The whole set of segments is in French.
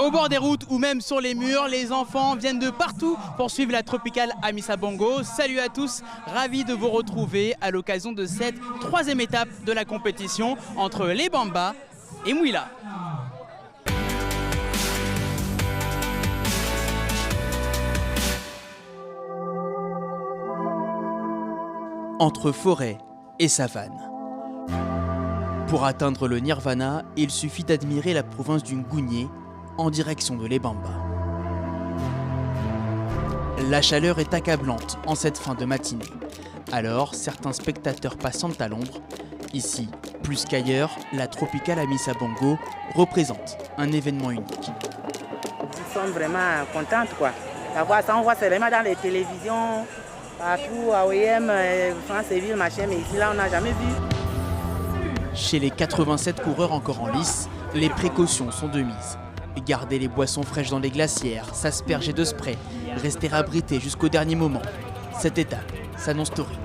Au bord des routes ou même sur les murs, les enfants viennent de partout pour suivre la Tropicale Amissa Bongo. Salut à tous, ravi de vous retrouver à l'occasion de cette troisième étape de la compétition entre les Bambas et Mouila. Entre forêt et savane. Pour atteindre le nirvana, il suffit d'admirer la province du Ngougné en direction de les Bambas. La chaleur est accablante en cette fin de matinée. Alors, certains spectateurs passent à l'ombre. Ici, plus qu'ailleurs, la Tropicale Amissa Bongo représente un événement unique. Nous sommes vraiment contentes quoi. D'avoir ça, on voit seulement dans les télévisions, partout, à OEM, France-Ville, machin, mais ici là on n'a jamais vu. Chez les 87 coureurs encore en lice, les précautions sont de mise. Garder les boissons fraîches dans les glacières, s'asperger de spray, rester abrité jusqu'au dernier moment. Cette étape s'annonce torride.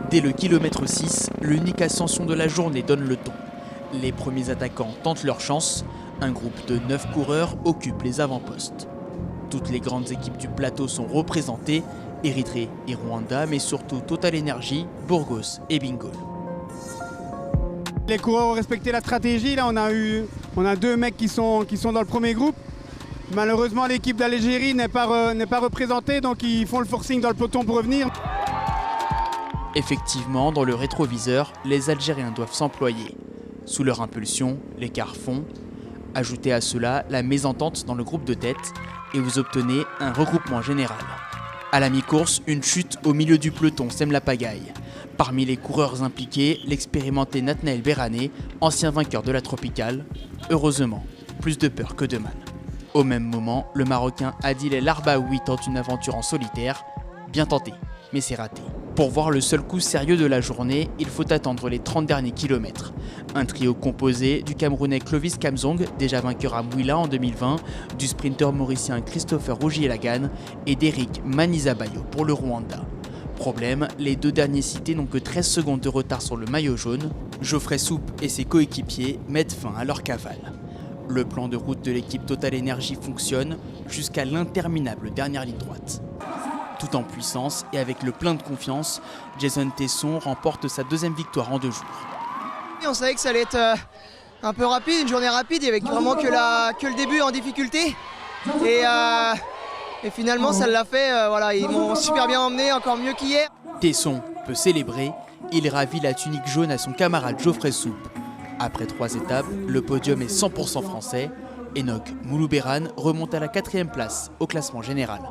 Dès le kilomètre 6, l'unique ascension de la journée donne le ton. Les premiers attaquants tentent leur chance. Un groupe de 9 coureurs occupe les avant-postes. Toutes les grandes équipes du plateau sont représentées, Érythrée et Rwanda, mais surtout Total Energy, Burgos et Bingol. Les coureurs ont respecté la stratégie. Là, on a deux mecs qui sont dans le premier groupe. Malheureusement, l'équipe d'Algérie n'est pas représentée, donc ils font le forcing dans le peloton pour revenir. Effectivement, dans le rétroviseur, les Algériens doivent s'employer. Sous leur impulsion, l'écart fond. Ajoutez à cela la mésentente dans le groupe de tête et vous obtenez un regroupement général. À la mi-course, une chute au milieu du peloton sème la pagaille. Parmi les coureurs impliqués, l'expérimenté Nathanaël Bérané, ancien vainqueur de la Tropicale. Heureusement, plus de peur que de mal. Au même moment, le Marocain Adil El Arbaoui tente une aventure en solitaire. Bien tenté, mais c'est raté. Pour voir le seul coup sérieux de la journée, il faut attendre les 30 derniers kilomètres. Un trio composé du Camerounais Clovis Kamzong, déjà vainqueur à Mouila en 2020, du sprinter mauricien Christopher Rougier-Lagan et d'Eric Manizabayo pour le Rwanda. Problème, les deux derniers cités n'ont que 13 secondes de retard sur le maillot jaune. Geoffrey Soupe et ses coéquipiers mettent fin à leur cavale. Le plan de route de l'équipe Total Energy fonctionne jusqu'à l'interminable dernière ligne droite. Tout en puissance et avec le plein de confiance, Jason Tesson remporte sa deuxième victoire en 2 jours. On savait que ça allait être un peu rapide, une journée rapide, il n'y avait vraiment que le début en difficulté. Et finalement ça l'a fait, voilà, ils m'ont super bien emmené, encore mieux qu'hier. Tesson peut célébrer, il ravit la tunique jaune à son camarade Geoffrey Soupe. Après 3 étapes, le podium est 100% français. Enoch Moulouberan remonte à la 4e place au classement général.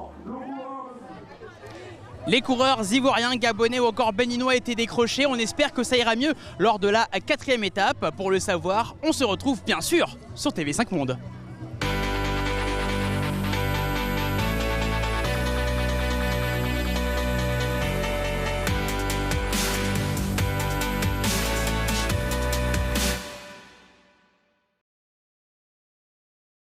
Les coureurs ivoiriens, gabonais ou encore béninois étaient décrochés. On espère que ça ira mieux lors de la 4e étape. Pour le savoir, on se retrouve bien sûr sur TV5 Monde.